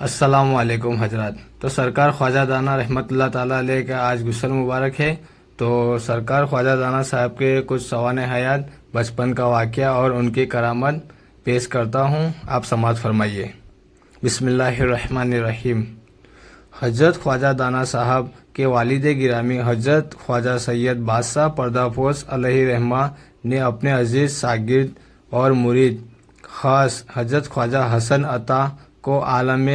السلام علیکم حضرات۔ تو سرکار خواجہ دانا رحمۃ اللہ تعالیٰ علیہ کا آج غسل مبارک ہے۔ تو سرکار خواجہ دانا صاحب کے کچھ سوانح حیات، بچپن کا واقعہ اور ان کی کرامت پیش کرتا ہوں، آپ سماعت فرمائیے۔ بسم اللہ الرحمن الرحیم۔ حضرت خواجہ دانا صاحب کے والد گرامی حضرت خواجہ سید بادشاہ پردہ پوش علیہ رحمہ نے اپنے عزیز شاگرد اور مرید خاص حضرت خواجہ حسن عطا کو عالم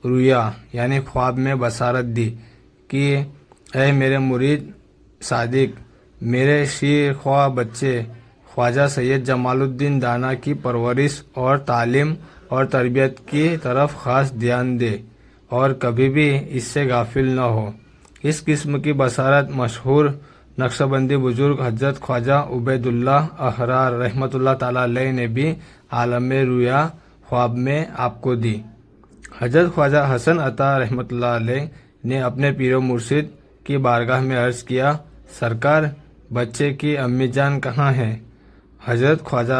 رؤیا یعنی خواب میں بشارت دی کہ اے میرے مرید صادق، میرے شیر خواہ بچے خواجہ سید جمال الدین دانا کی پرورش اور تعلیم اور تربیت کی طرف خاص دھیان دے اور کبھی بھی اس سے غافل نہ ہو۔ اس قسم کی بشارت مشہور نقشبندی بزرگ حضرت خواجہ عبید اللہ احرار رحمۃ اللہ تعالیٰ علیہ نے بھی عالم رؤیا خواب میں آپ کو دی۔ حضرت خواجہ حسن عطا رحمۃ اللہ علیہ نے اپنے پیر و مرشد کی بارگاہ میں عرض کیا، سرکار بچے کی امی جان کہاں ہیں؟ حضرت خواجہ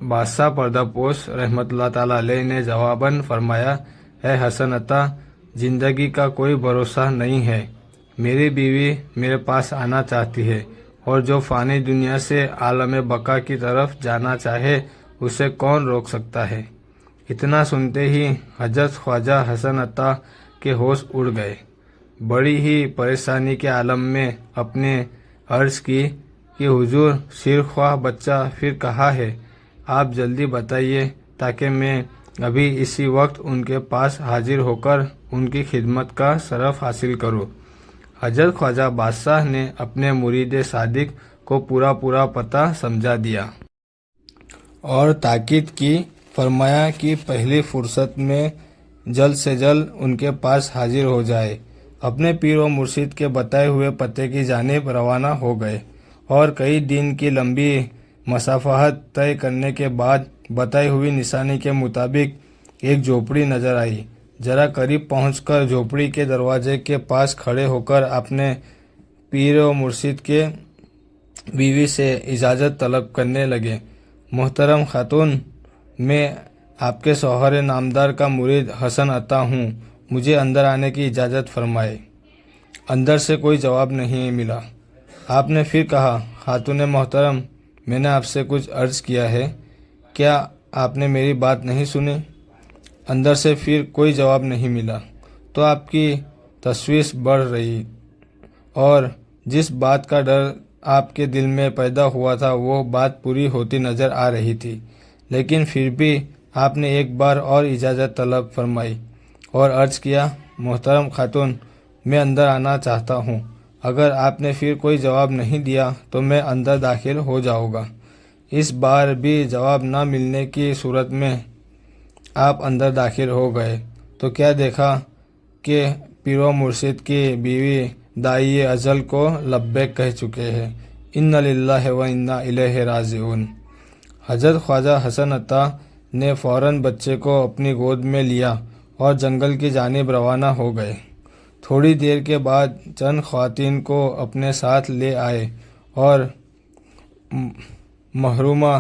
بادشاہ پردہ پوش رحمۃ اللہ تعالیٰ علیہ نے جواباً فرمایا، اے حسن عطا، زندگی کا کوئی بھروسہ نہیں ہے۔ میری بیوی میرے پاس آنا چاہتی ہے اور جو فانی دنیا سے عالم بقا کی طرف جانا چاہے اسے کون روک سکتا ہے؟ اتنا سنتے ہی حضرت خواجہ حسن عطا کے ہوش اڑ گئے۔ بڑی ہی پریشانی کے عالم میں اپنے عرض کی کہ حضور، شیرخواہ بچہ پھر کہاں ہے؟ آپ جلدی بتائیے تاکہ میں ابھی اسی وقت ان کے پاس حاضر ہو کر ان کی خدمت کا شرف حاصل کروں۔ حضرت خواجہ بادشاہ نے اپنے مرید صادق کو پورا پتہ سمجھا دیا اور تاکید کی، فرمایا کہ پہلی فرصت میں جلد سے جلد ان کے پاس حاضر ہو جائے۔ اپنے پیر و مرشد کے بتائے ہوئے پتے کی جانب روانہ ہو گئے اور کئی دن کی لمبی مسافت طے کرنے کے بعد بتائی ہوئی نشانی کے مطابق ایک جھوپڑی نظر آئی۔ ذرا قریب پہنچ کر جھوپڑی کے دروازے کے پاس کھڑے ہو کر اپنے پیر و مرشد کے بیوی سے اجازت طلب کرنے لگے۔ محترم خاتون، میں آپ کے شوہر نامدار کا مرید حسن عطا ہوں، مجھے اندر آنے کی اجازت فرمائے۔ اندر سے کوئی جواب نہیں ملا۔ آپ نے پھر کہا، خاتون محترم، میں نے آپ سے کچھ عرض کیا ہے، کیا آپ نے میری بات نہیں سنی؟ اندر سے پھر کوئی جواب نہیں ملا تو آپ کی تشویش بڑھ رہی اور جس بات کا ڈر آپ کے دل میں پیدا ہوا تھا وہ بات پوری ہوتی نظر آ رہی تھی، لیکن پھر بھی آپ نے ایک بار اور اجازت طلب فرمائی اور عرض کیا، محترم خاتون، میں اندر آنا چاہتا ہوں۔ اگر آپ نے پھر کوئی جواب نہیں دیا تو میں اندر داخل ہو جاؤں گا۔ اس بار بھی جواب نہ ملنے کی صورت میں آپ اندر داخل ہو گئے تو کیا دیکھا کہ پیر و مرشد کی بیوی داعی ازل کو لبیک کہہ چکے ہیں۔ انا للہ و انا الیہ راجعون۔ حضرت خواجہ حسن عطا نے فوراً بچے کو اپنی گود میں لیا اور جنگل کی جانب روانہ ہو گئے۔ تھوڑی دیر کے بعد چند خواتین کو اپنے ساتھ لے آئے اور محرومہ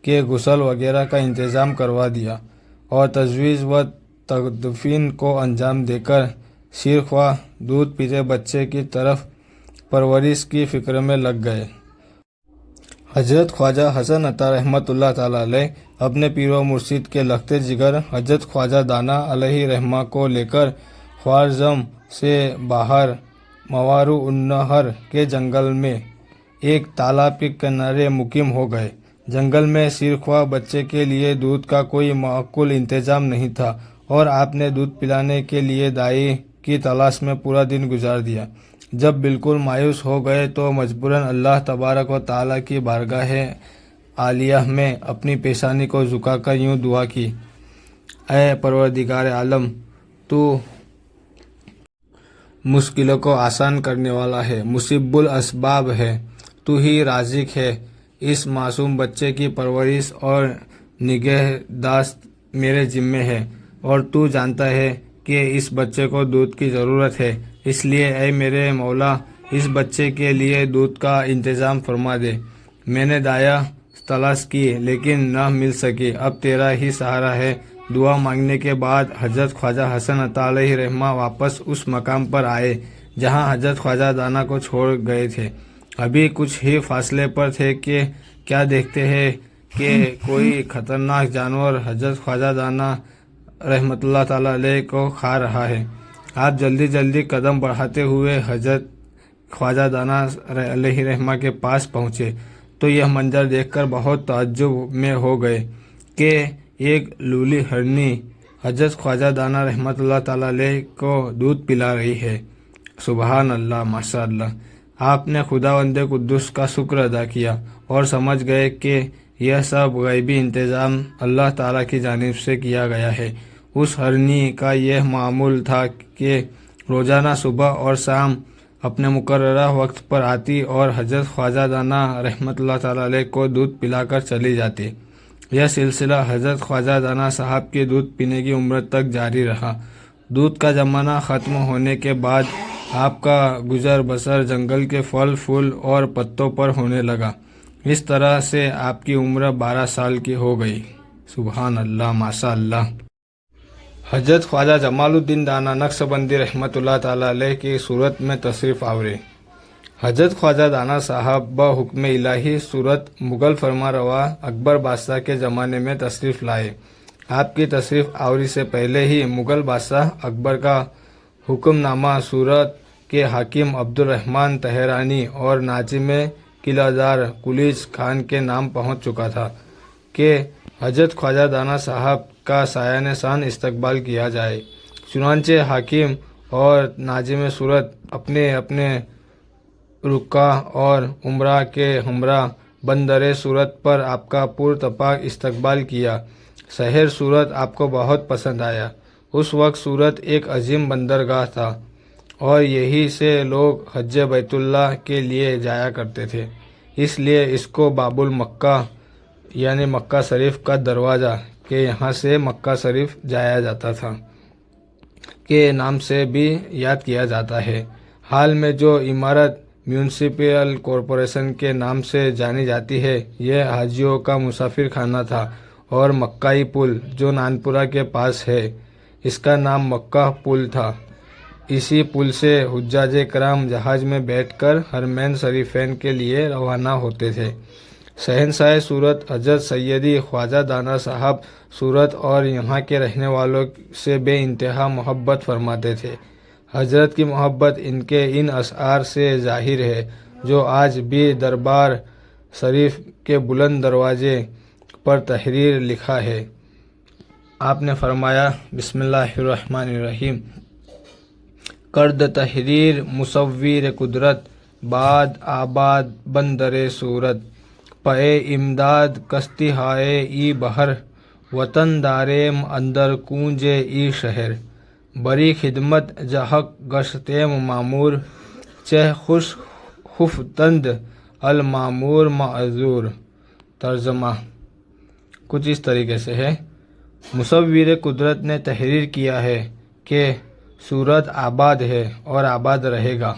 کے غسل وغیرہ کا انتظام کروا دیا اور تجویز و تدفین کو انجام دے کر شیرخواہ دودھ پیتے بچے کی طرف پرورش کی فکر میں لگ گئے۔ حضرت خواجہ حسن عطا رحمۃ اللہ تعالیٰ علیہ اپنے پیر و مرشد کے لخت جگر حضرت خواجہ دانا علیہ رحمہ کو لے کر خوارزم سے باہر موارو النہر کے جنگل میں ایک تالاب کے کنارے مقیم ہو گئے۔ جنگل میں شیرخواہ بچے کے لیے دودھ کا کوئی معقول انتظام نہیں تھا اور آپ نے دودھ پلانے کے لیے دائی کی تلاش میں پورا دن گزار دیا۔ جب بالکل مایوس ہو گئے تو مجبوراً اللہ تبارک و تعالیٰ کی بارگاہ عالیہ میں اپنی پیشانی کو جھکا کر یوں دعا کی، اے پروردگار عالم، تو مشکلوں کو آسان کرنے والا ہے، مسبب الاسباب ہے، تو ہی رازق ہے۔ اس معصوم بچے کی پرورش اور نگہداشت میرے ذمہ ہے اور تو جانتا ہے کہ اس بچے کو دودھ کی ضرورت ہے، اس لیے اے میرے مولا، اس بچے کے لیے دودھ کا انتظام فرما دے۔ میں نے دایا تلاش کی لیکن نہ مل سکی، اب تیرا ہی سہارا ہے دعا مانگنے کے بعد حضرت خواجہ حسن عطا علیہ رحمہ واپس اس مقام پر آئے جہاں حضرت خواجہ دانا کو چھوڑ گئے تھے۔ ابھی کچھ ہی فاصلے پر تھے کہ کیا دیکھتے ہیں کہ کوئی خطرناک جانور حضرت خواجہ دانا رحمۃ اللہ تعالی علیہ کو کھا رہا ہے۔ آپ جلدی جلدی قدم بڑھاتے ہوئے حضرت خواجہ دانا علیہ رحمہ کے پاس پہنچے تو یہ منظر دیکھ کر بہت تعجب میں ہو گئے کہ ایک لولی ہرنی حضرت خواجہ دانا رحمۃ اللہ تعالی علیہ کو دودھ پلا رہی ہے۔ سبحان اللہ، ماشاء اللہ۔ آپ نے خداوند قدوس کا شکر ادا کیا اور سمجھ گئے کہ یہ سب غیبی انتظام اللہ تعالیٰ کی جانب سے کیا گیا ہے۔ اس ہرنی کا یہ معمول تھا کہ روزانہ صبح اور شام اپنے مقررہ وقت پر آتی اور حضرت خواجہ دانا رحمۃ اللہ تعالی علیہ کو دودھ پلا کر چلی جاتی۔ یہ سلسلہ حضرت خواجہ دانا صاحب کے دودھ پینے کی عمر تک جاری رہا۔ دودھ کا زمانہ ختم ہونے کے بعد آپ کا گزر بسر جنگل کے پھل پھول اور پتوں پر ہونے لگا۔ اس طرح سے آپ کی عمر 12 سال کی ہو گئی۔ سبحان اللہ، ماشاء اللہ۔ حضرت خواجہ جمال الدین دانا نقشبندی رحمۃ اللہ تعالی علیہ کی صورت میں تشریف آوری۔ حضرت خواجہ دانا صاحب بحکم الہی صورت مغل فرما روا اکبر بادشاہ کے زمانے میں تشریف لائے۔ آپ کی تشریف آوری سے پہلے ہی مغل بادشاہ اکبر کا حکم نامہ صورت کے حاکم عبد الرحمن تہرانی اور ناظم قلعہ دار کلیج خان کے نام پہنچ چکا تھا کہ حضرت خواجہ دانا صاحب کا سایہ شان استقبال کیا جائے۔ چنانچہ حاکم اور ناظم صورت اپنے اپنے رکا اور عمرہ کے ہمراہ بندر صورت پر آپ کا پرتپاک استقبال کیا۔ شہر صورت آپ کو بہت پسند آیا۔ اس وقت صورت ایک عظیم بندرگاہ تھا اور یہی سے لوگ حج بیت اللہ کے لیے جایا کرتے تھے، اس لیے اس کو باب المکہ یعنی مکہ شریف کا دروازہ کہ یہاں سے مکہ شریف جایا جاتا تھا کے نام سے بھی یاد کیا جاتا ہے۔ حال میں جو عمارت میونسپل کارپوریشن کے نام سے جانی جاتی ہے یہ حاجیوں کا مسافر خانہ تھا اور مکائی پل جو نانپورہ کے پاس ہے اس کا نام مکہ پل تھا۔ اسی پل سے حجاج کرام جہاز میں بیٹھ کر حرمین شریفین کے لیے روانہ ہوتے تھے۔ شہنشاہ صورت حضرت سیدی خواجہ دانا صاحب صورت اور یہاں کے رہنے والوں سے بے انتہا محبت فرماتے تھے۔ حضرت کی محبت ان کے ان اشعار سے ظاہر ہے جو آج بھی دربار شریف کے بلند دروازے پر تحریر لکھا ہے۔ آپ نے فرمایا، بسم اللہ الرحمن الرحیم، کرد تحریر مصور قدرت، بعد آباد بندر صورت، پے امداد کشتی ہائے ای بحر، وطن داریم اندر کونج ای شہر، بری خدمت جہک گشتیم معمور، چہ خوش خفتند المعمور معذور۔ ترجمہ کچھ اس طریقے سے ہے، مصور قدرت نے تحریر کیا ہے کہ صورت آباد ہے اور آباد رہے گا۔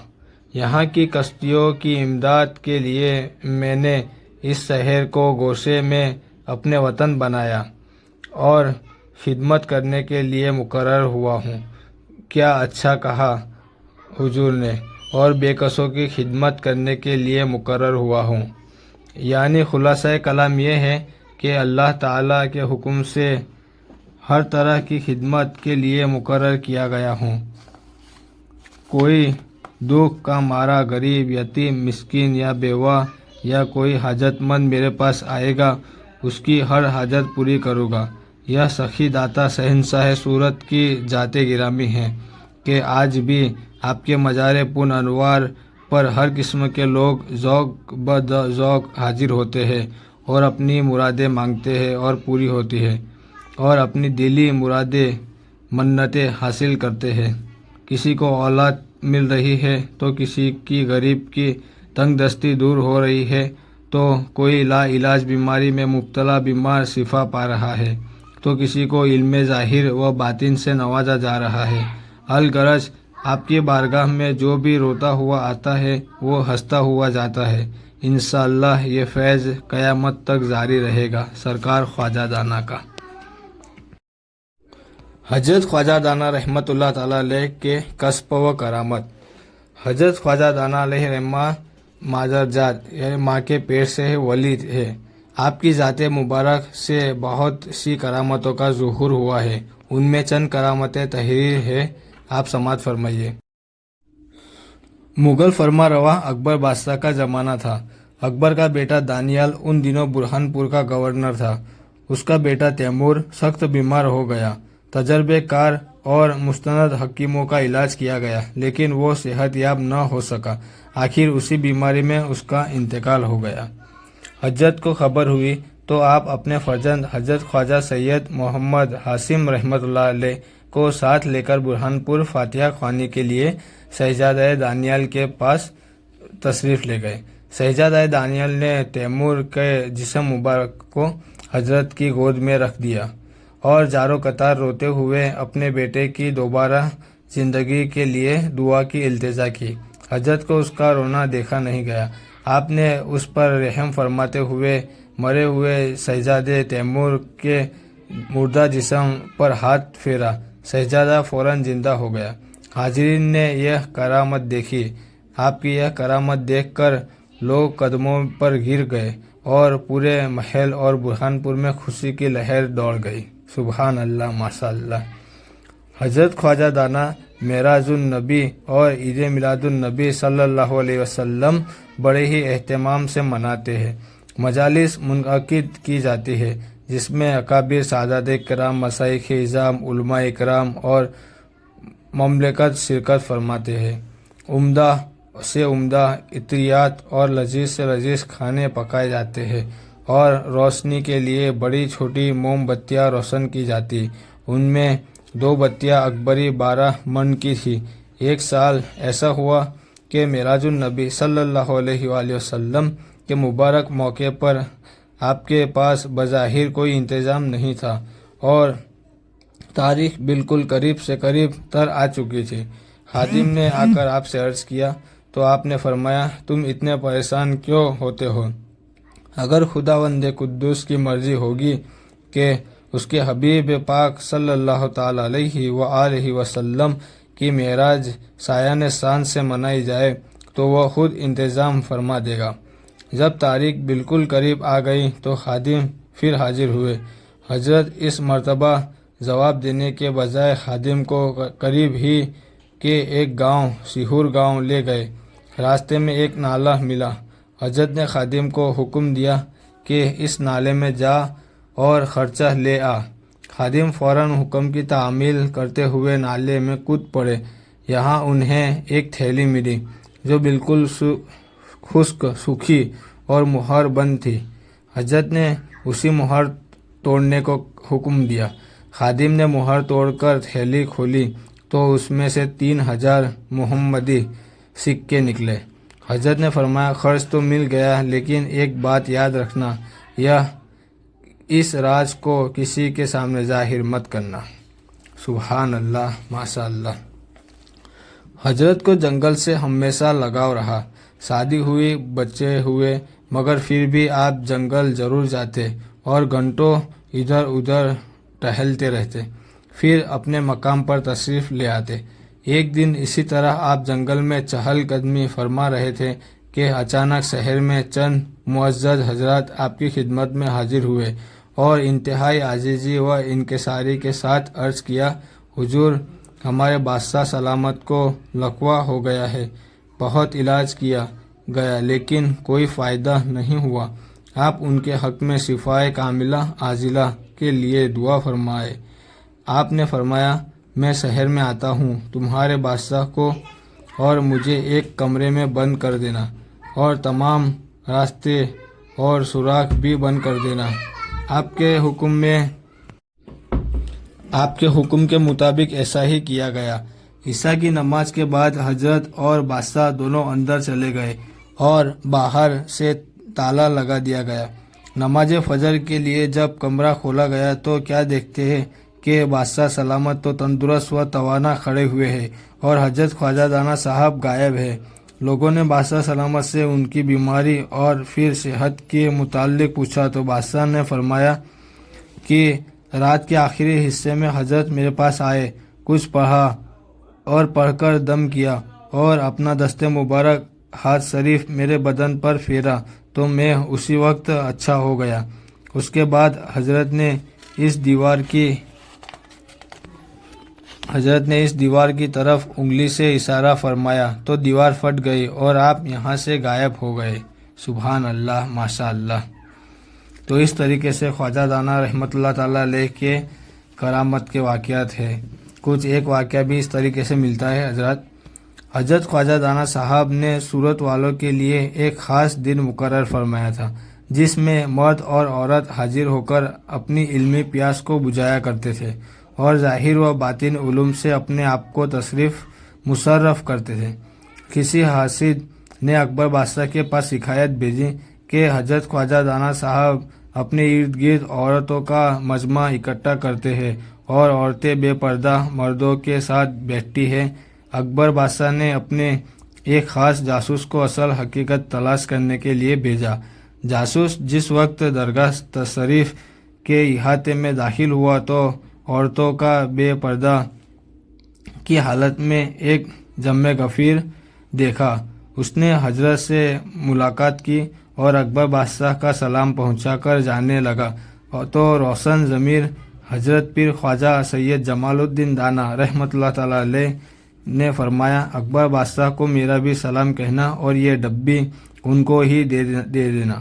یہاں کی کشتیوں کی امداد کے لیے میں نے اس شہر کو گوشے میں اپنے وطن بنایا اور خدمت کرنے کے لیے مقرر ہوا ہوں۔ کیا اچھا کہا حضور نے، اور بے کسوں کی خدمت کرنے کے لیے مقرر ہوا ہوں۔ یعنی خلاصہ کلام یہ ہے کہ اللہ تعالیٰ کے حکم سے ہر طرح کی خدمت کے لیے مقرر کیا گیا ہوں۔ کوئی دکھ کا مارا غریب، یتیم، مسکین یا بیوہ یا کوئی حاجت مند میرے پاس آئے گا، اس کی ہر حاجت پوری کروں گا۔ یہ سخی داتا شہنشاہ صورت کی ذات گرامی ہے کہ آج بھی آپ کے مزار پن انوار پر ہر قسم کے لوگ ذوق ذوق حاضر ہوتے ہیں اور اپنی مرادیں مانگتے ہیں اور پوری ہوتی ہے، اور اپنی دلی مرادیں منتیں حاصل کرتے ہیں۔ کسی کو اولاد مل رہی ہے تو کسی کی غریب کی تنگ دستی دور ہو رہی ہے، تو کوئی لا علاج بیماری میں مبتلا بیمار شفا پا رہا ہے، تو کسی کو علم ظاہر و باطن سے نوازا جا رہا ہے۔ الغرض آپ کی بارگاہ میں جو بھی روتا ہوا آتا ہے وہ ہنستا ہوا جاتا ہے۔ انشاءاللہ یہ فیض قیامت تک جاری رہے گا۔ سرکار خواجہ دانا کا حضرت خواجہ دانا رحمت اللہ تعالیٰ علیہ کے کسب و کرامت۔ حضرت خواجہ دانا علیہ رحمہ مادرجات یعنی ماں کے پیٹ سے ولی ہے۔ آپ کی ذات مبارک سے بہت سی کرامتوں کا ظہور ہوا ہے، ان میں چند کرامتیں تحریر ہے، آپ سماعت فرمائیے۔ مغل فرما روا اکبر بادشاہ کا زمانہ تھا۔ اکبر کا بیٹا دانیال ان دنوں برہان پور کا گورنر تھا۔ اس کا بیٹا تیمور سخت بیمار ہو گیا۔ تجربے کار اور مستند حکیموں کا علاج کیا گیا لیکن وہ صحت یاب نہ ہو سکا۔ آخر اسی بیماری میں اس کا انتقال ہو گیا۔ حضرت کو خبر ہوئی تو آپ اپنے فرزند حضرت خواجہ سید محمد حاسم رحمۃ اللہ علیہ کو ساتھ لے کر برہان پور فاتحہ خوانی کے لیے شہزادہ دانیال کے پاس تشریف لے گئے۔ شہزادہ دانیال نے تیمور کے جسم مبارک کو حضرت کی گود میں رکھ دیا اور زاروں قطار روتے ہوئے اپنے بیٹے کی دوبارہ زندگی کے لیے دعا کی التجا کی۔ حضرت کو اس کا رونا دیکھا نہیں گیا۔ آپ نے اس پر رحم فرماتے ہوئے مرے ہوئے شہزادے تیمور کے مردہ جسم پر ہاتھ پھیرا۔ شہزادہ فوراً زندہ ہو گیا۔ حاضرین نے یہ کرامت دیکھی۔ آپ کی یہ کرامت دیکھ کر لوگ قدموں پر گر گئے اور پورے محل اور برہان پور میں خوشی کی لہر دوڑ گئی۔ سبحان اللہ، ماشاء اللہ۔ حضرت خواجہ دانا معراج النبی اور عید میلاد النبی صلی اللہ علیہ وسلم بڑے ہی اہتمام سے مناتے ہیں۔ مجالس منعقد کی جاتی ہے جس میں اکابر سادات کرام، مشائخ اعظام، علماء کرام اور مملکت شرکت فرماتے ہیں۔ عمدہ سے عمدہ عطریات اور لذیذ سے لذیذ کھانے پکائے جاتے ہیں اور روشنی کے لیے بڑی چھوٹی موم بتیاں روشن کی جاتی۔ ان میں 2 بتیاں اکبری 12 من کی تھی۔ ایک سال ایسا ہوا کہ معراج النبی صلی اللہ علیہ وآلہ وسلم کے مبارک موقع پر آپ کے پاس بظاہر کوئی انتظام نہیں تھا اور تاریخ بالکل قریب سے قریب تر آ چکی تھی۔ خادم نے آ کر آپ سے عرض کیا تو آپ نے فرمایا، تم اتنے پریشان کیوں ہوتے ہو؟ اگر خداوند قدوس کی مرضی ہوگی کہ اس کے حبیب پاک صلی اللہ تعالی علیہ وآلہ وسلم کی معراج سایہ شان سے منائی جائے تو وہ خود انتظام فرما دے گا۔ جب تاریخ بالکل قریب آ گئی تو خادم پھر حاضر ہوئے۔ حضرت اس مرتبہ جواب دینے کے بجائے خادم کو قریب ہی کے ایک گاؤں سیہور گاؤں لے گئے۔ راستے میں ایک نالہ ملا۔ حضرت نے خادم کو حکم دیا کہ اس نالے میں جا اور خرچہ لے آ۔ خادم فوراً حکم کی تعمیل کرتے ہوئے نالے میں کود پڑے۔ یہاں انہیں ایک تھیلی ملی جو بالکل خشک، سوکھی اور مہر بند تھی۔ حضرت نے اسی مہر توڑنے کو حکم دیا۔ خادم نے مہر توڑ کر تھیلی کھولی تو اس میں سے 3000 محمدی سکے نکلے۔ حضرت نے فرمایا، خرچ تو مل گیا لیکن ایک بات یاد رکھنا، اس راز کو کسی کے سامنے ظاہر مت کرنا۔ سبحان اللہ، ماشاء اللہ۔ حضرت کو جنگل سے ہمیشہ لگاؤ رہا۔ شادی ہوئی، بچے ہوئے، مگر پھر بھی آپ جنگل ضرور جاتے اور گھنٹوں ادھر ادھر ٹہلتے رہتے، پھر اپنے مقام پر تشریف لے آتے۔ ایک دن اسی طرح آپ جنگل میں چہل قدمی فرما رہے تھے کہ اچانک شہر میں چند معزز حضرات آپ کی خدمت میں حاضر ہوئے اور انتہائی عاجزی و انکساری کے ساتھ عرض کیا، حضور، ہمارے بادشاہ سلامت کو لقوہ ہو گیا ہے، بہت علاج کیا گیا لیکن کوئی فائدہ نہیں ہوا، آپ ان کے حق میں شفائے کاملہ عاجلہ کے لیے دعا فرمائے۔ آپ نے فرمایا، میں شہر میں آتا ہوں، تمہارے بادشاہ کو اور مجھے ایک کمرے میں بند کر دینا اور تمام راستے اور سوراخ بھی بند کر دینا۔ آپ کے حکم کے مطابق ایسا ہی کیا گیا۔ عشاء کی نماز کے بعد حضرت اور بادشاہ دونوں اندر چلے گئے اور باہر سے تالا لگا دیا گیا۔ نماز فجر کے لیے جب کمرہ کھولا گیا تو کیا دیکھتے ہیں کہ بادشاہ سلامت تو تندرست و توانا کھڑے ہوئے ہیں اور حضرت خواجہ دانا صاحب غائب ہیں۔ لوگوں نے بادشاہ سلامت سے ان کی بیماری اور پھر صحت کے متعلق پوچھا تو بادشاہ نے فرمایا کہ رات کے آخری حصے میں حضرت میرے پاس آئے، کچھ پڑھا اور پڑھ کر دم کیا اور اپنا دست مبارک ہاتھ شریف میرے بدن پر پھیرا تو میں اسی وقت اچھا ہو گیا۔ اس کے بعد حضرت نے اس دیوار کی طرف انگلی سے اشارہ فرمایا تو دیوار پھٹ گئی اور آپ یہاں سے غائب ہو گئے۔ سبحان اللہ، ماشاء اللہ۔ تو اس طریقے سے خواجہ دانا رحمۃ اللہ تعالیٰ علیہ کے کرامت کے واقعات ہیں۔ کچھ ایک واقعہ بھی اس طریقے سے ملتا ہے حضرت خواجہ دانا صاحب نے صورت والوں کے لیے ایک خاص دن مقرر فرمایا تھا جس میں مرد اور عورت حاضر ہو کر اپنی علمی پیاس کو بجھایا کرتے تھے اور ظاہر و باطن علوم سے اپنے آپ کو مصرف کرتے تھے۔ کسی حاسد نے اکبر بادشاہ کے پاس شکایت بھیجی کہ حضرت خواجہ دانا صاحب اپنے ارد گرد عورتوں کا مجمع اکٹھا کرتے ہیں اور عورتیں بے پردہ مردوں کے ساتھ بیٹھتی ہیں۔ اکبر بادشاہ نے اپنے ایک خاص جاسوس کو اصل حقیقت تلاش کرنے کے لیے بھیجا۔ جاسوس جس وقت درگاہ تشریف کے احاطے میں داخل ہوا تو عورتوں کا بے پردہ کی حالت میں ایک جمع غفیر دیکھا۔ اس نے حضرت سے ملاقات کی اور اکبر بادشاہ کا سلام پہنچا کر جانے لگا تو روشن ضمیر حضرت پیر خواجہ سید جمال الدین دانا رحمۃ اللہ تعالیٰ علیہ نے فرمایا، اکبر بادشاہ کو میرا بھی سلام کہنا اور یہ ڈبی ان کو ہی دے دینا۔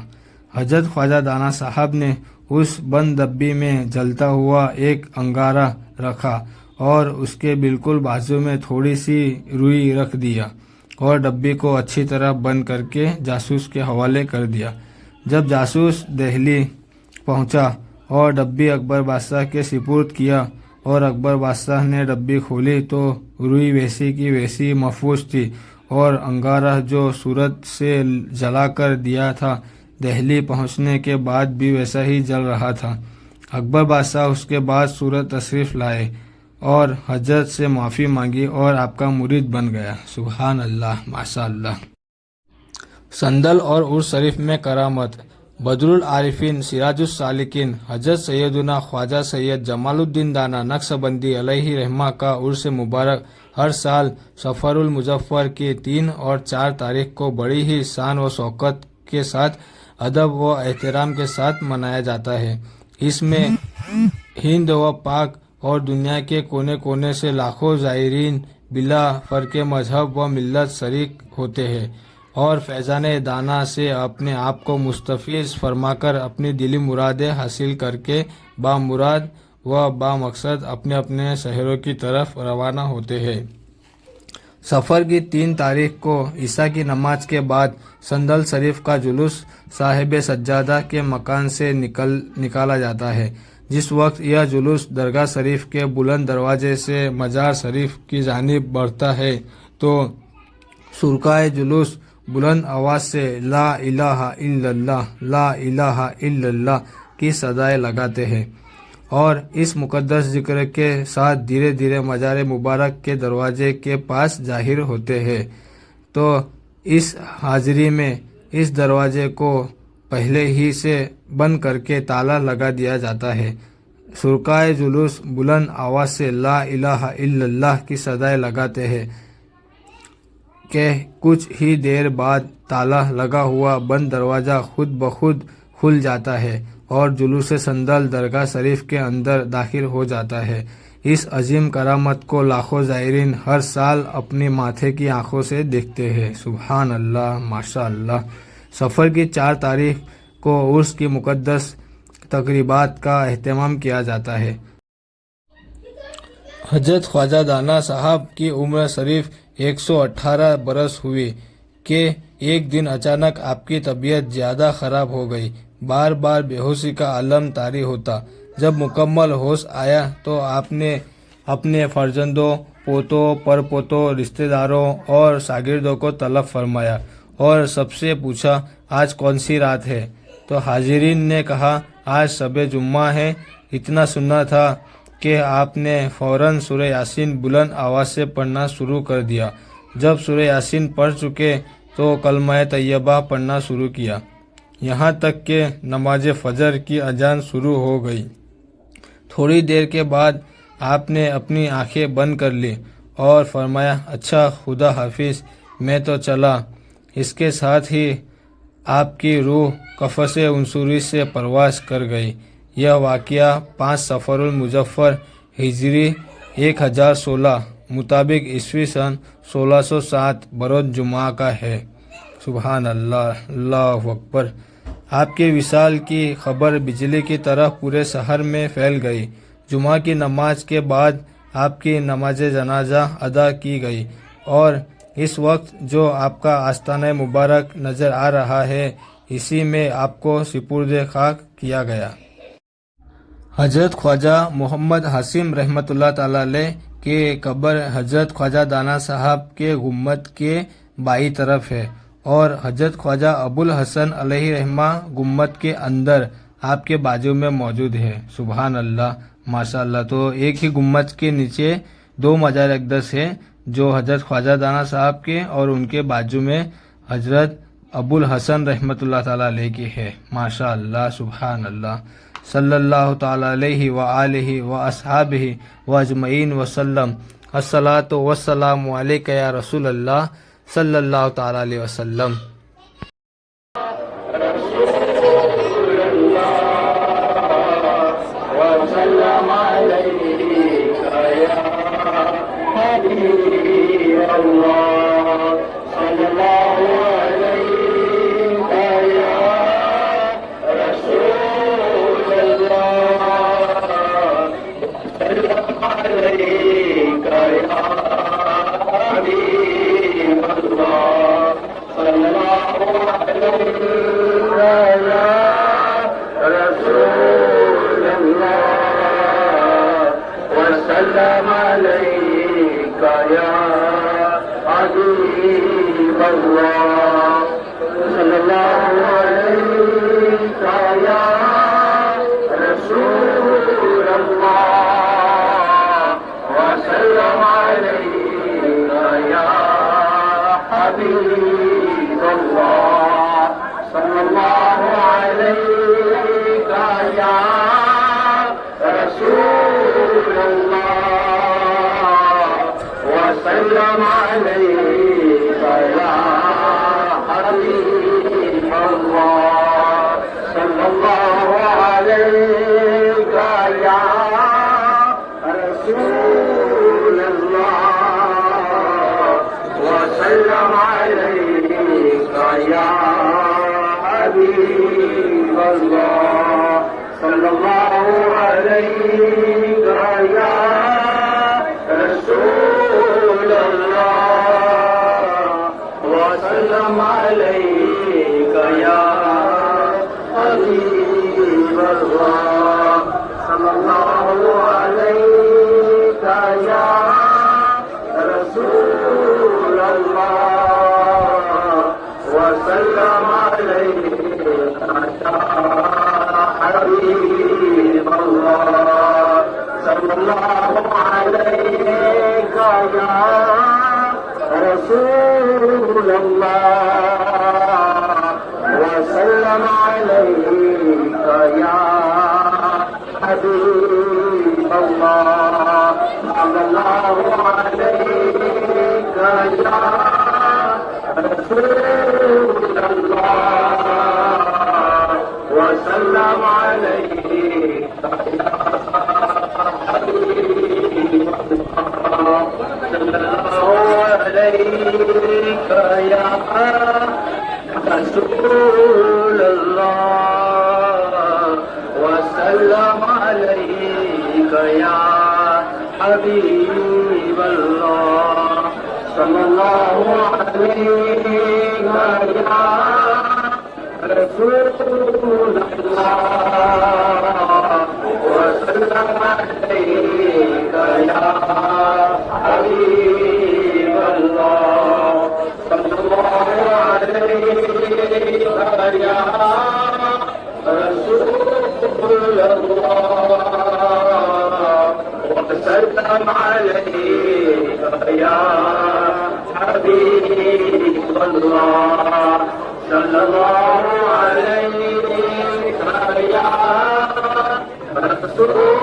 حضرت خواجہ دانا صاحب نے اس بند ڈبی میں جلتا ہوا ایک انگارہ رکھا اور اس کے بالکل بازو میں تھوڑی سی روئی رکھ دیا اور ڈبی کو اچھی طرح بند کر کے جاسوس کے حوالے کر دیا۔ جب جاسوس دہلی پہنچا اور ڈبی اکبر بادشاہ کے سپرد کیا اور اکبر بادشاہ نے ڈبی کھولی تو روئی ویسی کی ویسی محفوظ تھی اور انگارہ جو صورت سے جلا کر دیا تھا دہلی پہنچنے کے بعد بھی ویسا ہی جل رہا تھا۔ اکبر بادشاہ اس کے بعد صورت تشریف لائے اور حضرت سے معافی مانگی اور آپ کا مرید بن گیا۔ سبحان اللہ، ماشاء اللہ۔ سندل اور عرس شریف میں کرامت۔ بدر العارفین سراج السالکین حضرت سیدنا خواجہ سید جمال الدین دانا نقشبندی علیہ رحمہ کا عرس مبارک ہر سال صفر المظفر کی 3 اور 4 تاریخ کو بڑی ہی شان و شوکت کے ساتھ ادب و احترام کے ساتھ منایا جاتا ہے۔ اس میں ہند و پاک اور دنیا کے کونے کونے سے لاکھوں زائرین بلا فرق مذہب و ملت شریک ہوتے ہیں اور فیضان دانا سے اپنے آپ کو مستفیض فرما کر اپنی دلی مرادیں حاصل کر کے بامراد و بامقصد اپنے اپنے شہروں کی طرف روانہ ہوتے ہیں۔ سفر کی 3 تاریخ کو عشاء کی نماز کے بعد سندل شریف کا جلوس صاحب سجادہ کے مکان سے نکالا جاتا ہے۔ جس وقت یہ جلوس درگاہ شریف کے بلند دروازے سے مزار شریف کی جانب بڑھتا ہے تو شرکائے جلوس بلند آواز سے لا الہ الا اللہ، لا الہ الا اللہ کی صدائیں لگاتے ہیں اور اس مقدس ذکر کے ساتھ دھیرے دھیرے مزار مبارک کے دروازے کے پاس ظاہر ہوتے ہیں تو اس حاضری میں اس دروازے کو پہلے ہی سے بند کر کے تالا لگا دیا جاتا ہے۔ شرکائے جلوس بلند آواز سے لا الہ الا اللہ کی صدائیں لگاتے ہیں کہ کچھ ہی دیر بعد تالا لگا ہوا بند دروازہ خود بخود کھل جاتا ہے اور جلوس سندل درگاہ شریف کے اندر داخل ہو جاتا ہے۔ اس عظیم کرامت کو لاکھوں زائرین ہر سال اپنی ماتھے کی آنکھوں سے دیکھتے ہیں۔ سبحان اللہ، ماشاء اللہ۔ سفر کی 4 تاریخ کو عرس کی مقدس تقریبات کا اہتمام کیا جاتا ہے۔ حضرت خواجہ دانا صاحب کی عمر شریف 118 برس ہوئی کہ ایک دن اچانک آپ کی طبیعت زیادہ خراب ہو گئی۔ بار بار بے ہوشی کا عالم طاری ہوتا۔ جب مکمل ہوش آیا تو آپ نے اپنے فرزندوں، پوتوں، پر پوتوں، رشتہ داروں اور شاگردوں کو طلب فرمایا اور سب سے پوچھا آج کون سی رات ہے؟ تو حاضرین نے کہا آج شب جمعہ ہے۔ اتنا سنا تھا کہ آپ نے فوراً سورہ یاسین بلند آواز سے پڑھنا شروع کر دیا۔ جب سورہ یاسین پڑھ چکے تو کلمہ طیبہ پڑھنا شروع کیا، یہاں تک کہ نماز فجر کی اذان شروع ہو گئی۔ تھوڑی دیر کے بعد آپ نے اپنی آنکھیں بند کر لی اور فرمایا اچھا خدا حافظ میں تو چلا۔ اس کے ساتھ ہی آپ کی روح قفس عنصری سے پرواز کر گئی۔ یہ واقعہ 5 صفر المظفر ہجری 1016 مطابق عیسوی سن 1607 بروز جمعہ کا ہے۔ سبحان اللہ، اللہ اکبر۔ آپ کے وصال کی خبر بجلی کی طرح پورے شہر میں پھیل گئی۔ جمعہ کی نماز کے بعد آپ کی نماز جنازہ ادا کی گئی اور اس وقت جو آپ کا آستانہ مبارک نظر آ رہا ہے اسی میں آپ کو سپرد خاک کیا گیا۔ حضرت خواجہ محمد حاسم رحمۃ اللہ تعالی علیہ کی قبر حضرت خواجہ دانا صاحب کے گنبد کے بائیں طرف ہے اور حضرت خواجہ ابو الحسن علیہ رحمہ گنبد کے اندر آپ کے بازو میں موجود ہے۔ سبحان اللہ، ماشاء اللہ۔ تو ایک ہی گنبد کے نیچے 2 مزار اقدس ہے جو حضرت خواجہ دانا صاحب کے اور ان کے بازو میں حضرت ابو الحسن رحمۃ اللہ تعالی علیہ کی ہے۔ ماشاء اللہ، سبحان اللہ۔ صلی اللہ تعالی علیہ وآلہ واصحابہ واجمعین وسلم۔ الصلاۃ والسلام علیک یا رسول اللہ صلی اللہ تعالی علیہ وسلم۔ رسول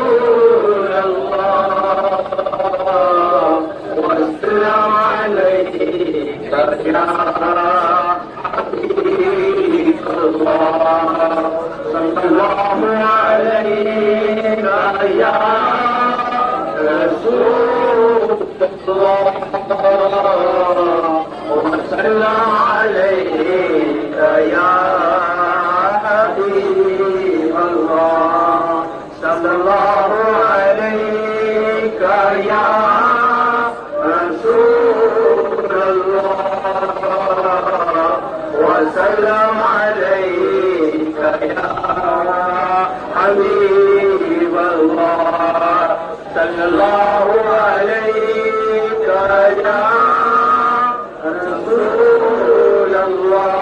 يا حبيب الله صلى الله عليك يا رسول الله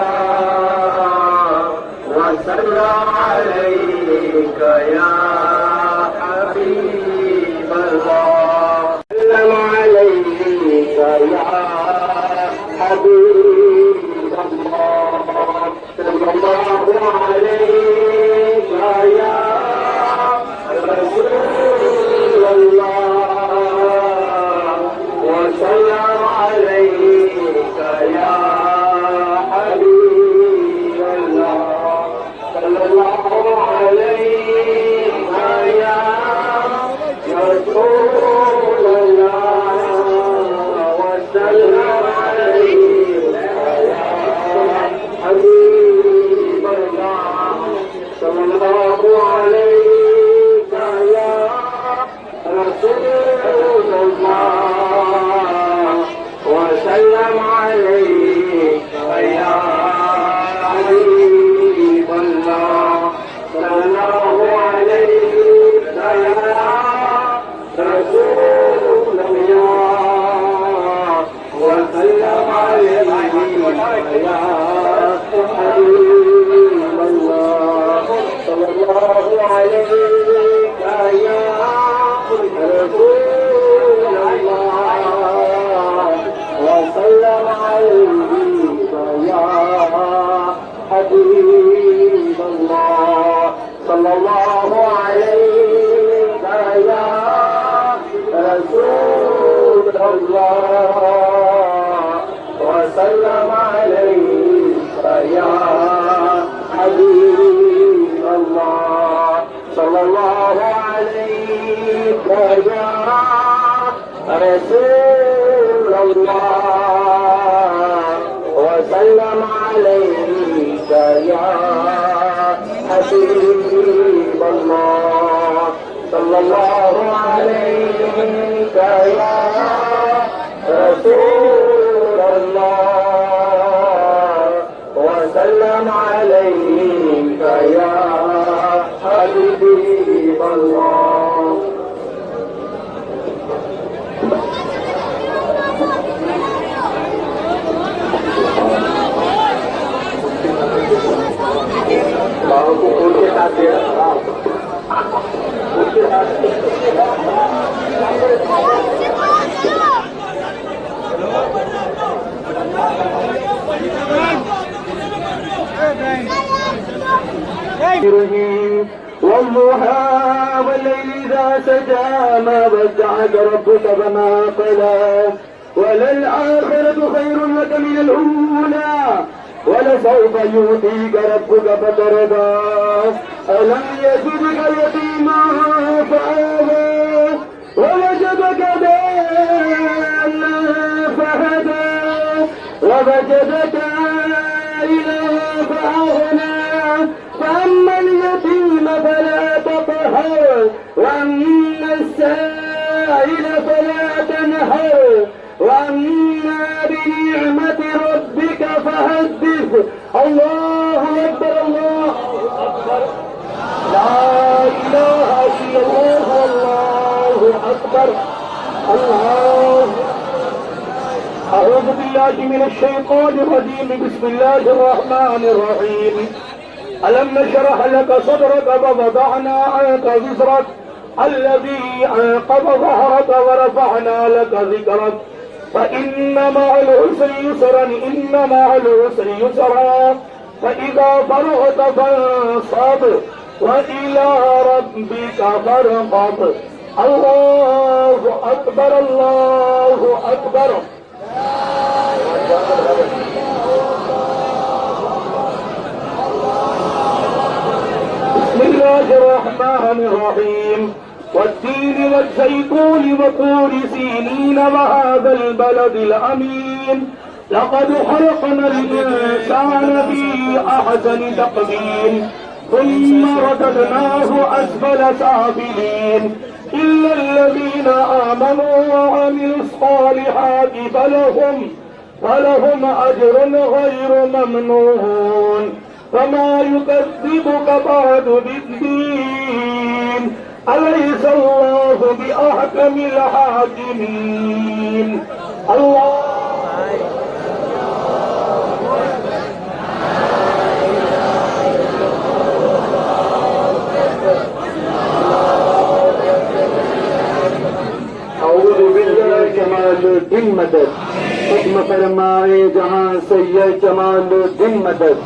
وسلم عليك يا حبيب الله سلم عليك يا حبيب الله صلى الله عليك يا رسول الله وسلم عليك يا حبيب الله صلى الله عليك يا رسول الله وسلم عليك يا حبيب الله صلى الله عليك يا رسول الله وسلم عليك يا حبيب الله صلى الله عليك يا رسول الله وسلم عليك يا حبيب الله صلى الله عليك يا رسول الله وسلم عليك يا حبيب الله صلى الله عليك يا رسول الله وسلم عليك يا حبيب الله صلى الله عليك يا رسول الله وسلم عليك يا حبيب الله صلى الله عليك يا رسول الله وسلم عليك يا حبيب الله باہوں کو کھول کے ساتھ دے رہا والضحى والليل إذا سجى ما ودعك ربك فما قلى وللآخرة خير لك من الأولى ولسوف يؤتيك ربك فترضى ألم يجدك يتيما فآوى ووجدك ضالا فهدى ووجدك عائلا فأغنى فأما اليتيم فلا تقهر وأما السائل فلا تنهر وأما بنعمة ربك فحدث الله أكبر الله أكبر لا إله إلا الله والله أكبر الله أعوذ بالله من الشيطان الرجيم بسم الله الرحمن الرحيم ألم نشرح لك صدرك ووضعنا عنك وزرك الذي أنقض ظهرك ورفعنا لك ذكرك فإن مع العسر يسرا إن مع العسر يسرا فإذا فرغت فانصب وإلى ربك فارغب الله أكبر الله أكبر بسم الله الرحمن الرحيم والتين والزيتون وطور سينين وهذا البلد الأمين لقد خلقنا الإنسان في أحسن تقويم ثم رددناه أسفل سافلين إلا الذين آمنوا وعملوا الصالحات فلهم أجر غير ممنون فما يكذبك بعد بالدين أليس الله بأحكم الحاكمين الله اعوذ باللہ جمال الدین مدد حکم فرمائے جہاں سید جمال الدین مدد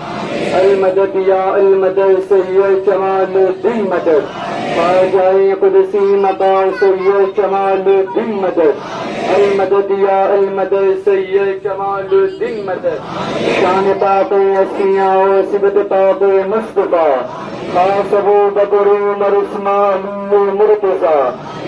المدد یا المدد سید جمال الدین مدد خواجہ قدسی مقام سید جمال الدین مدد المدد یا المدد سید جمال الدین مدد شان پاک اسیاں و صفت پاک مصطفیٰ خاص ابو بکر عمر عثمان مرتضی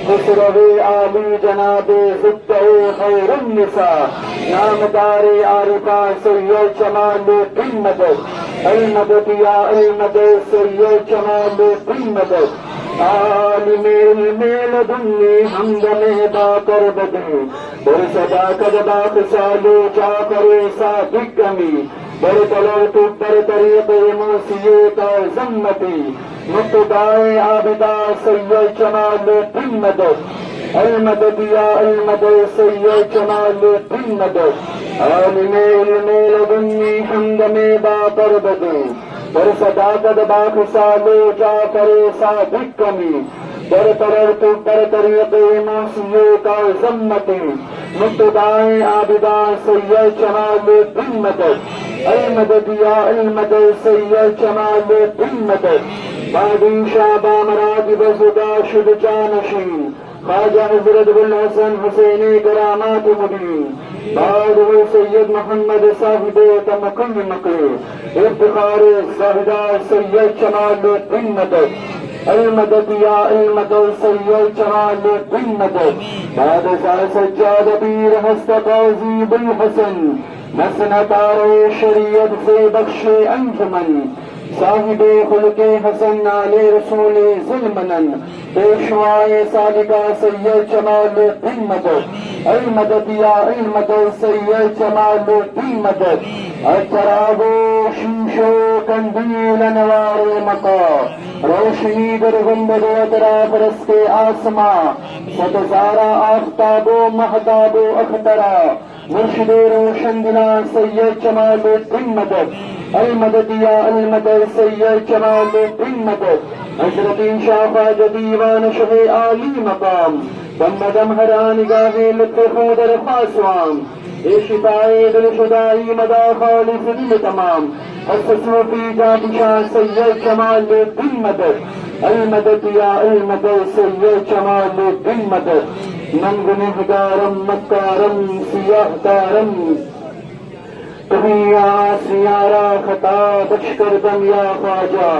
خسرو عالی جناب زبدہ خیر النساء نامدار عارفہ سید جمال الدین مدد المدد یا المدد سید جمال الدین مدد عالم علم لدنی حمد میں با کر بدی بر صداقت با خصال جعفر صادق گمی بر طلعت بر طریق موسیقی کا ذمتی مقتدائے عابدہ سید جمال الدین مدد المدد یا المدد سید جمال الدین مدد عالم علم لدنی حمد میں با کر بدی بر صداقت با خصال جعفر صادق کمی بر طلعت بر طریق موسیقی کا ذمتی مقتدائے عابدہ سید جمال الدین مدد المدد یا المدد سید جمال الدین مدد بادی شعبہ مراتب زدہ شد جانشین خواجہ حضرت الحسن حسین کرامات مبین بعد سید محمد صاحب تمکن مکر افتخار زاہدہ سید جمال الدین مدد المدد یا المدد سید جمال الدین مدد بعد سجاد پیر ہست قاضی بالحسن مسنتار شریعت سے بخش انجمن صاحب خلق حسن علی رسول ظلمنن پیشوائے سالکہ سید جمال الدین مدد المدد یا المدد سید جمال الدین مدد اچراغ و شیش و قندیل انوار مقا روشنی در گنبد و اطراف رس کے آسماں ستزارہ آفتاب و مہتاب و اخترا مرشد روشن دلا سید جمال الدین مدد المدد یا المدد سید جمال الدین مدد حضرت شاہ خواجہ دیوان شہ عالی مقام دم دم ہرا نگاہ لطف خودر خاصوام اے شفائے دل شدائی مدا خالص دل تمام حسسو فی جابشاہ سید جمال الدین مدد المدد یا المدد سید جمال الدین مدد من گنہگارم مکارم سیاہ دارم تمہیں سیارہ خطا بخش کر دم یا خواجہ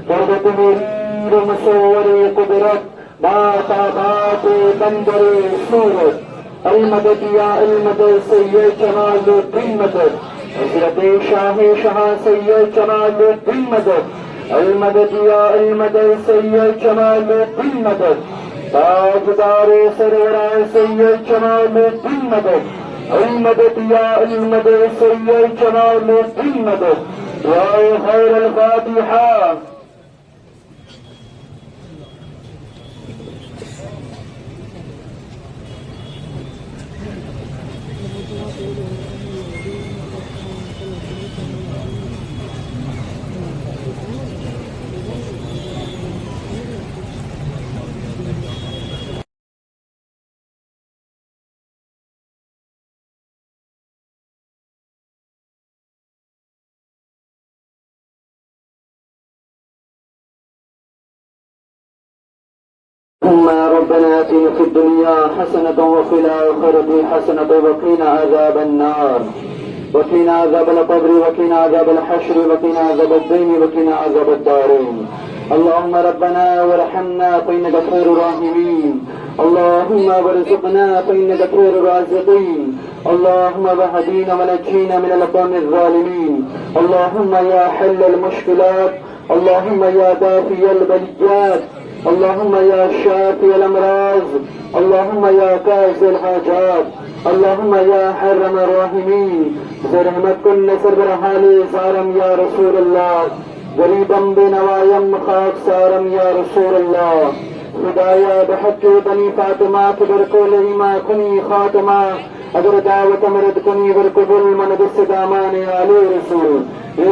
قربت میری مصور قدرت بات آباد بندر صورت المدد یا المدد سید جمال الدین مدد حضرت شاہ شاہ سید جمال الدین مدد المدد یا المدد سید جمال الدین مدد تاجدار سرورائے سید جمال الدین مدد المدد یا المدد سید جمال الدین مدد دعائے خیر الفاتحہ ربنا آتنا في الدنيا حسنة وفي الآخرة حسنة وقنا عذاب النار وقنا عذاب القبر وقنا عذاب الحشر وقنا عذاب الدين وقنا عذاب الدارين اللهم ربنا وارحمنا فإنك خير الراحمين اللهم وارزقنا فإنك خير الرازقين اللهم واهدنا ونجينا من القوم الظالمين اللهم يا حل المشكلات اللهم يا دافي البليات اللهم يا شافي الأمراض، اللهم يا كاشف الحاجات، اللهم يا حرم الراحمين، زرحمت کن نصر برحال سارم یا رسول اللہ، غریبم بنوایم خاک سارم یا رسول اللہ، خدایا بحق بنی فاطمہ کبر کو لہما کنی خاتمہ، اگر دعوت مرد کنی ورقبل من بسدامان علی رسول،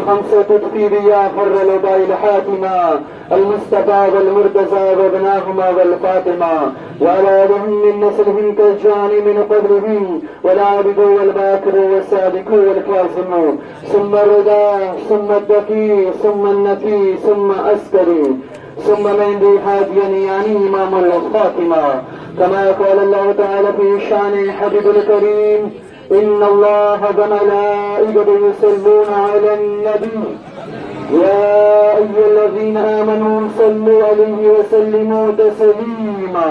خمسة تطفي بيا فر الوباء الحاتمة المصطفى والمرتزى وابناهما والفاطمة وعلى آلهم من نسلهم كالجان من قبلهم والعابد والباكر والصادق والكاظم ثم الرضا ثم الدقي ثم النقي ثم أسكري ثم من ذي هاديا يعني إمام الخاتمة كما قال الله تعالى في شان حبيب الكريم إن الله وملائكته يصلون على النبي يا أيها الذين آمنوا صلوا عليه وسلموا تسليما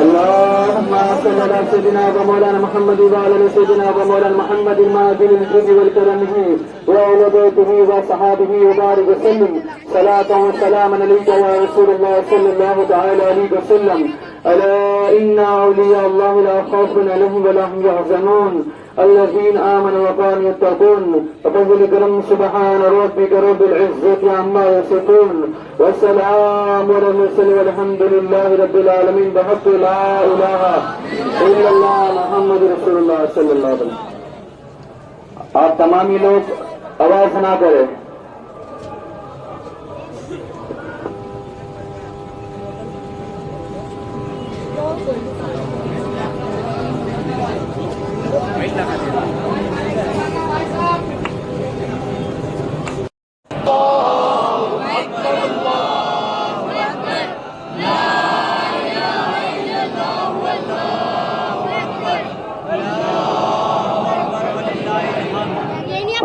اللهم صل على سيدنا ومولانا محمد وعلى آل سيدنا ومولانا محمد المعدل الجود والكرم وعلى بيته وصحابه وبارك وسلم صلاة وسلاما عليك يا رسول الله صلى الله تعالى عليه وسلم ألا إن أولياء الله لا خوف عليهم ولا هم يحزنون الذين آمنوا وكانوا يتقون وفضل كرم سبحان ربك رب العزة عما يصفون والسلام على المرسلين والحمد لله رب العالمين بحق لا إله إلا الله محمد رسول الله صلی اللہ علیہ وسلم. آپ تمامی لوگ آواز نہ کریں.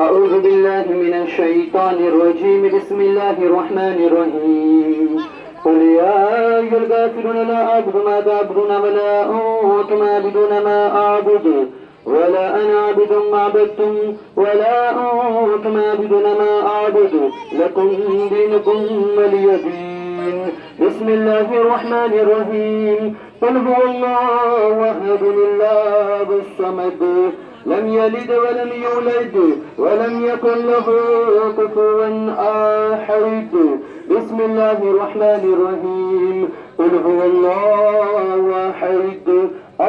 أعوذ بالله من الشيطان الرجيم بسم الله الرحمن الرحيم قل يا أيها الكافرون لا أعبد ما تعبدون ولا أنتم عابدون ما أعبد ولا أنا عابد ما عبدتم ولا أنتم عابدون ما أعبد لكم دينكم ولي دين بسم الله الرحمن الرحيم قل هو الله أحد الله الصمد لم يلد ولم يولد ولم يكن له كفوا أحد بسم الله الرحمن الرحيم قل هو الله أحد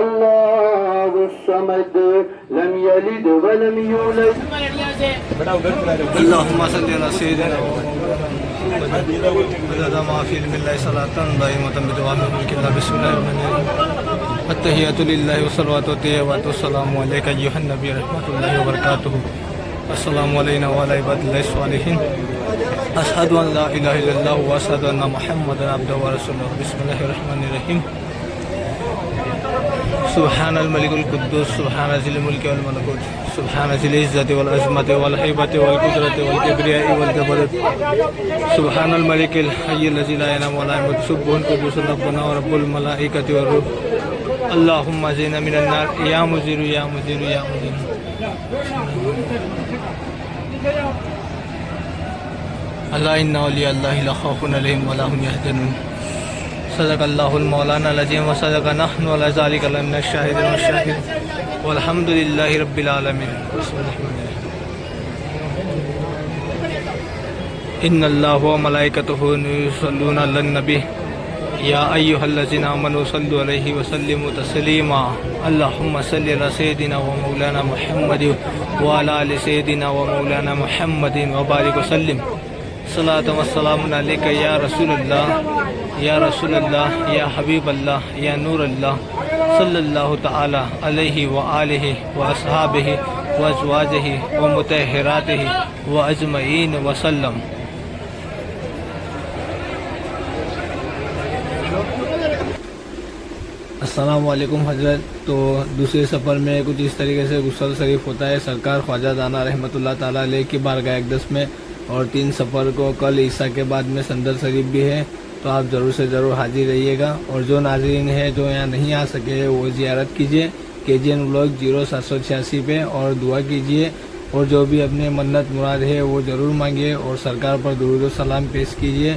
الله الصمد لم يلد ولم يولد اللهم صل على سيدنا عدد ما في علم الله صلاة دائمة بدوام ملك الله بسم الله الرحمن الرحيم التحيات لله والصلوات والطيبات والسلام عليك أيها النبي رحمة الله وبركاته السلام علينا وعلى عباد الله الصالحين أشهد أن لا إله إلا الله وأشهد أن محمدا عبده ورسوله بسم الله الرحمن الرحيم سبحان الملك القدوس سبحان ذي الملك والملكوت سبحان ذي العزة والعظمة والهيبة والقدرة والكبرياء والجبروت سبحان الملك الحي الذي لا ينام ولا يموت سبحان قدوس ربنا ورب الملائكة والروح اللهم زينا من النار يا مزير يا مزير يا مزير ألا إن أولياء الله لا خوف عليهم ولا هم يحزنون صدق الله المولانا العظيم وصدق نحن على ذلك لمن الشاهدين والشاهدين والحمد لله رب العالمين. إن الله وملائكته يصلون على النبي يا أيها الذين آمنوا صلوا عليه وسلموا تسليما اللهم صل على سيدنا ومولانا محمد وعلى آل سيدنا ومولانا محمد وبارك وسلم صلاة والسلام عليك يا رسول الله يا رسول الله يا حبيب الله يا نور الله صلى الله تعالى عليه وآله وأصحابه وأزواجه ومطهراته وأجمعين وسلم. السلام علیکم حضرت. تو دوسرے سفر میں کچھ اس طریقے سے غسل شریف ہوتا ہے سرکار خواجہ دانا رحمۃ اللہ تعالیٰ علیہ کی بارگاہ اقدس میں، اور 3 سفر کو کل عیسیٰ کے بعد میں سندر شریف بھی ہے، تو آپ ضرور سے ضرور حاضر رہیے گا. اور جو ناظرین ہیں جو یہاں نہیں آ سکے وہ زیارت کیجیے KGN بلاک 0786 پہ اور دعا کیجیے، اور جو بھی اپنے منت مراد ہے وہ ضرور مانگیے اور سرکار پر درود و سلام پیش کیجیے.